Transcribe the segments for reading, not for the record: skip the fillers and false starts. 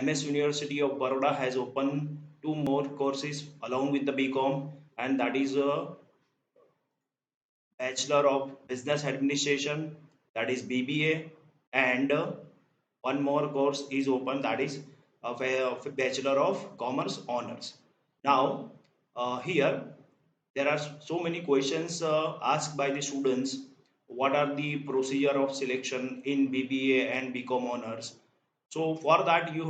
MS University of Baroda has opened two more courses along with the BCom, and that is a Bachelor of Business Administration, that is BBA, and one more course is open, that is of a Bachelor of Commerce Honors. Now, here there are so many questions asked by the students. What are the procedure of selection in BBA and BCom honors? So for that, what you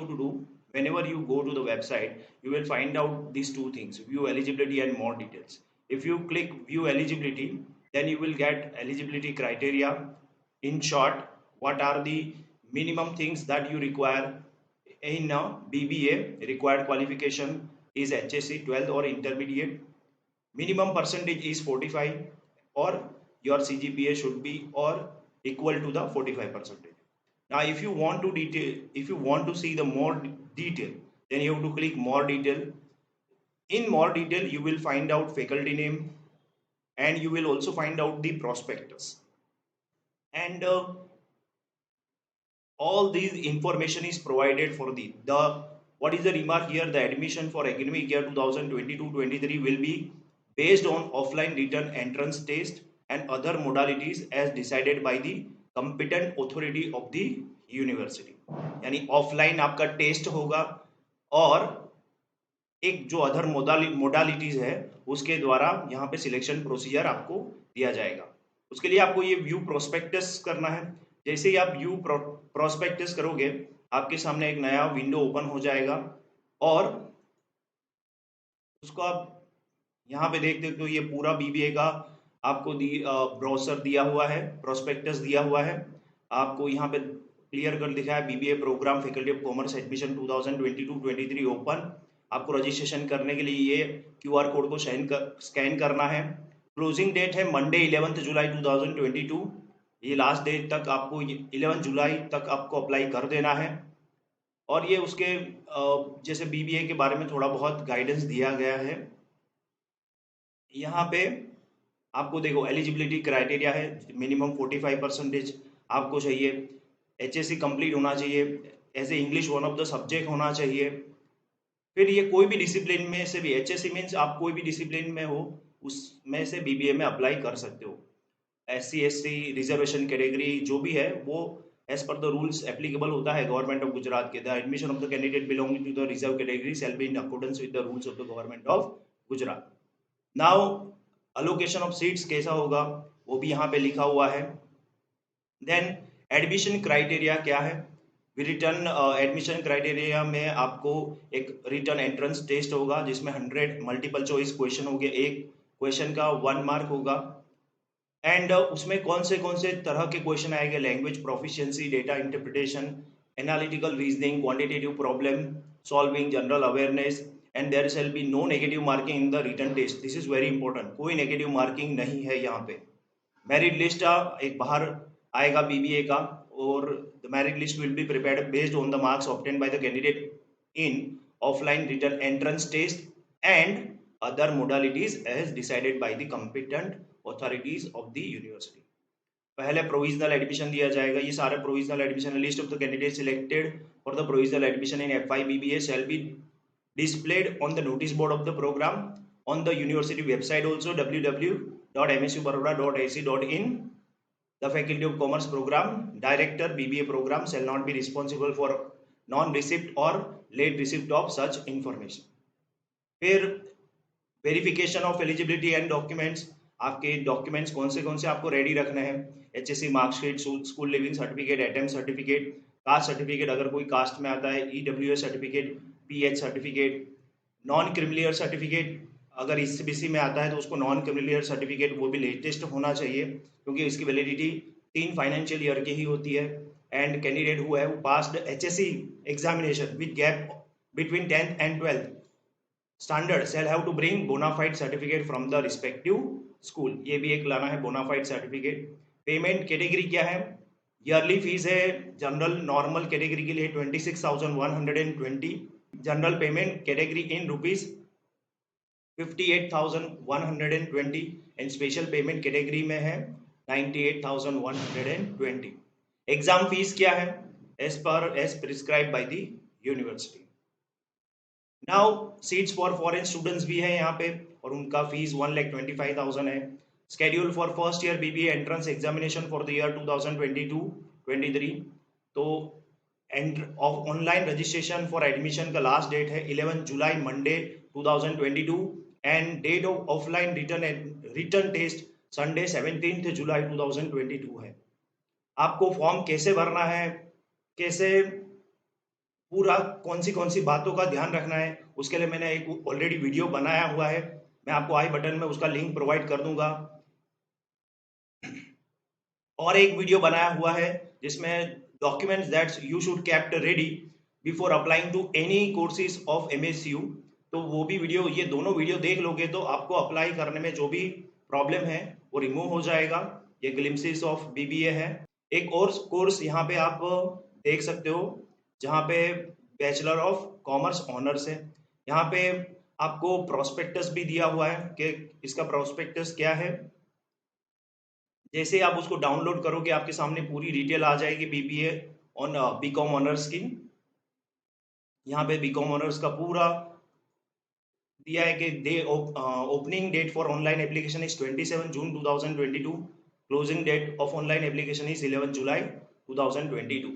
have to do, whenever you go to the website, you will find out these two things: view eligibility and more details. If you click view eligibility, then you will get eligibility criteria. In short, what are the minimum things that you require in BBA? Required qualification is HSC 12th or intermediate. Minimum percentage is 45, or your CGPA should be or equal to the 45%. Now, if you want to see the more detail, then you have to click more detail. In more detail, you will find out faculty name, and you will also find out the prospectus. And all these information is provided for the what is the remark here? The admission for academic year 2022-23 will be based on offline written entrance test and other modalities as decided by the competent authority of the university. यानी offline आपका test होगा, और एक जो other modalities है उसके द्वारा यहाँ पे सिलेक्शन प्रोसीजर आपको दिया जाएगा. उसके लिए आपको ये व्यू प्रोस्पेक्टस करना है. जैसे ही आप व्यू प्रोस्पेक्टस करोगे, आपके सामने एक नया विंडो ओपन हो जाएगा, और उसको आप यहाँ पे देख सकते हो. ये पूरा बीबीए का आपको ब्रोशर दिया हुआ है, प्रोस्पेक्टस दिया हुआ है. आपको यहाँ पे क्लियर कर दिखा है BBA programme faculty of commerce admission 2022-23 open. आपको रजिस्ट्रेशन करने के लिए ये QR कोड को स्कैन करना है. क्लोजिंग डेट है मंडे 11 जुलाई 2022. ये लास्ट डेट तक आपको 11 जुलाई तक आपको अप्लाई कर देना है. और ये उसके जैसे बीबीए के बारे में थोड़ा बहुत गाइडेंस दिया गया है. यहाँ पे आपको देखो एलिजिबिलिटी क्राइटेरिया है. मिनिमम 45% आपको चाहिए. HSC कंप्लीट होना चाहिए. As a English one of the subject होना चाहिए. फिर ये कोई भी डिसिप्लिन में से भी, HSC मीन्स आप कोई भी डिसिप्लिन में हो उसमें से बीबीए में अप्लाई कर सकते हो. SC ST रिजर्वेशन कैटेगरी जो भी है वो as per the rules applicable होता है गवर्नमेंट ऑफ गुजरात के. The admission of the candidate belonging to the reserve category shall be in accordance with the rules of the government of Gujarat. Now allocation of seats कैसा होगा वो भी यहाँ पे लिखा हुआ है. देन एडमिशन क्राइटेरिया क्या है? रिटर्न एडमिशन क्राइटेरिया में आपको एक रिटर्न एंट्रेंस टेस्ट होगा जिसमें 100 मल्टीपल चॉइस क्वेश्चन होंगे. एक क्वेश्चन का 1 मार्क होगा. एंड उसमें कौन से तरह के क्वेश्चन आएंगे? Language proficiency, data interpretation, analytical reasoning, quantitative problem solving, general awareness. And there shall be no negative marking in the written test. This is very important. कोई नेगेटिव मार्किंग नहीं है यहाँ पे. मेरिट लिस्ट एक बाहर आएगा BBA का, और the merit list will be prepared based on the marks obtained by the candidate in offline written entrance test and other modalities as decided by the competent authorities of the university. पहले provisional admission दिया जाएगा. ये सारे provisional admission list of the candidate selected for the provisional admission in FI BBA shall be displayed on the notice board of the program on the university website also, www.msubaroda.ac.in. The Faculty of Commerce Program Director BBA Program shall not be responsible for non-receipt or late receipt of such information. फिर verification of eligibility and documents. आपके documents कौन से आपको ready रखने हैं? HSC marksheet, school leaving certificate, attempt certificate, caste certificate अगर कोई cast में आता है, EWS certificate, PH certificate, non creamy layer certificate अगर ECBC में आता है तो उसको नॉन क्रिमिलियर सर्टिफिकेट वो भी लेटेस्ट होना चाहिए, क्योंकि इसकी वैलिडिटी 3 फाइनेंशियल ईयर की ही होती है. And candidate who have passed HSC examination with gap between 10th and 12th standard shall have to bring bona fide certificate from the respective school. ये भी एक लाना है bona fide certificate. Payment category क्या है? ईयरली फीस है general normal category के लिए 26,120. General payment category in rupees 58,120 and special payment category में है 98,120. एग्जाम फीस क्या है? as prescribed by the university. Now seats for foreign students भी है यहाँ पे और उनका फीस 1,25,000 है. Schedule for first year BBA entrance examination for the year 2022-23. तो of online registration for admission का लास्ट डेट है 11 July Monday 2022 and date of offline written test Sunday 17 July 2022 है. आपको फॉर्म कैसे भरना है, कैसे पूरा कौन सी बातों का ध्यान रखना है, उसके लिए मैंने एक ऑलरेडी वीडियो बनाया हुआ है. मैं आपको आई बटन में उसका लिंक प्रोवाइड कर दूंगा. और एक वीडियो बनाया हुआ है जिसमें documents that you should kept ready before applying to any courses of MSU. तो वो भी वीडियो, ये दोनों वीडियो देख लोगे तो आपको अप्लाई करने में जो भी प्रॉब्लम है वो रिमूव हो जाएगा. ये ग्लिम्सेस ऑफ BBA है. एक और कोर्स यहाँ पे आप देख सकते हो जहाँ पे बैचलर ऑफ कॉमर्स ऑनर्स है. यहाँ पे आपको प्रोस्पेक्टस भी दिया हुआ है कि इसका प्रोस्पेक्टस क्या है. जैसे आप उसको डाउनलोड करोगे आपके सामने पूरी डिटेल आ जाएगी BBA ऑन BCom ऑनर्स की. यहाँ पे BCom ऑनर्स का पूरा दिया है कि opening date for online application is 27 June 2022. Closing date of online application is 11 July 2022.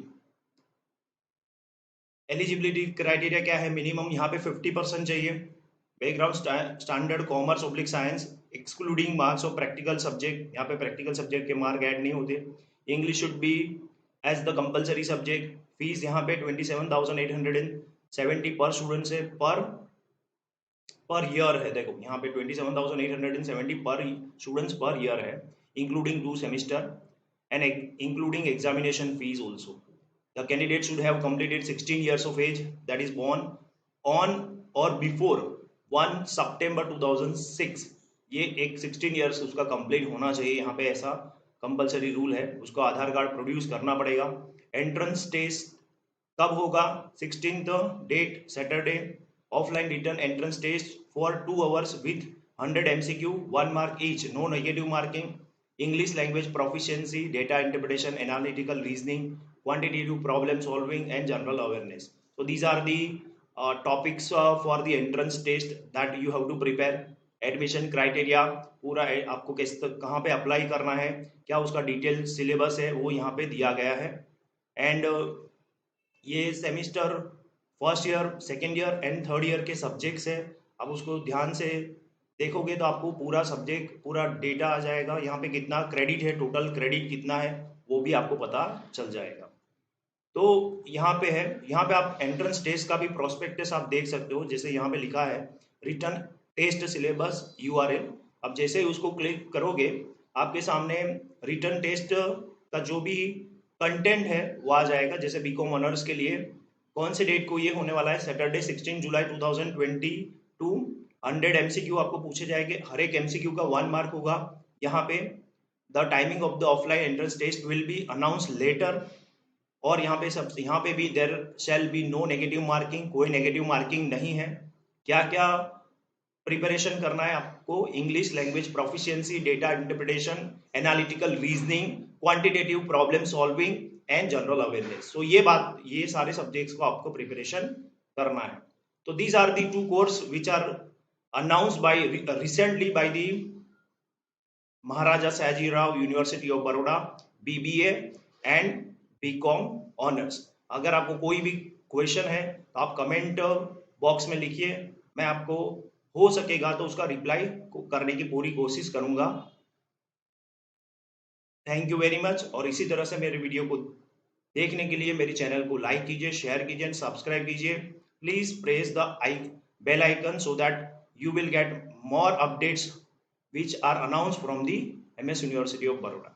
Eligibility criteria क्या है, मिनिमम यहाँ पे 50% चाहिए. Background standard commerce oblique science excluding marks of practical subject. यहाँ पे प्रैक्टिकल सब्जेक्ट के मार्क ऐड नहीं होते. English should be as the compulsory subject. Fees यहाँ पे 27,870 पर स्टूडेंट से पर ईयर है. देखो यहाँ पे 27,870 पर स्टूडेंट्स पर ईयर है, including 2 semester and including examination fees also. The candidate should have completed 16 years of age, that is born on or before 1 September 2006. ये एक 16 years उसका कंप्लीट होना चाहिए. यहाँ पे ऐसा कंपलसरी रूल है. उसको आधार कार्ड प्रोड्यूस करना पड़ेगा. एंट्रेंस टेस्ट कब होगा, 16th date Saturday. Offline written entrance test for 2 hours with 100 MCQ, 1 mark each, no negative marking. English language proficiency, data interpretation, analytical reasoning, quantitative problem solving and general awareness. So these are the topics for the entrance test that you have to prepare. Admission criteria पूरा आपको किस कहाँ पे apply करना है, क्या उसका detail syllabus है वो यहाँ पे दिया गया है. एंड ये semester first year, second year and third year के सब्जेक्ट्स है. आप उसको ध्यान से देखोगे तो आपको पूरा सब्जेक्ट, पूरा डेटा आ जाएगा. यहाँ पे कितना क्रेडिट है, टोटल क्रेडिट कितना है वो भी आपको पता चल जाएगा. तो यहाँ पे है, यहाँ पे आप एंट्रेंस टेस्ट का भी प्रोस्पेक्टस आप देख सकते हो. जैसे यहाँ पे लिखा है रिटर्न टेस्ट सिलेबस URL. अब जैसे ही उसको क्लिक करोगे आपके सामने रिटर्न टेस्ट का जो भी कंटेंट है वो आ जाएगा. जैसे BCom ऑनर्स के लिए कौन से डेट को ये होने वाला है, सैटरडे 16 जुलाई 2022. 100 MCQ आपको पूछे जाएंगे. हर एक MCQ का 1 मार्क होगा. यहाँ पे the timing of the offline entrance test will be announce later. और यहाँ पे भी there shall be no negative marking, कोई नेगेटिव मार्किंग नहीं है. क्या क्या प्रिपरेशन करना है आपको, English language proficiency, data interpretation, analytical reasoning, quantitative problem solving and general awareness. So ये सारे सब्जेक्ट्स को आपको प्रिपरेशन करना है. तो these are the 2 course which are announced by recently by the Maharaja Sayajirao University of Baroda, BBA and BCom honours. अगर आपको कोई भी क्वेश्चन है तो आप कमेंट बॉक्स में लिखिए. मैं आपको हो सकेगा तो उसका रिप्लाई करने की पूरी कोशिश करूंगा. Thank you very much. और इसी तरह से मेरे वीडियो को देखने के लिए मेरे चैनल को लाइक कीजिए, शेयर कीजिए, सब्सक्राइब कीजिए. Please press the bell icon so that you will get more updates which are announced from the MS University of Baroda.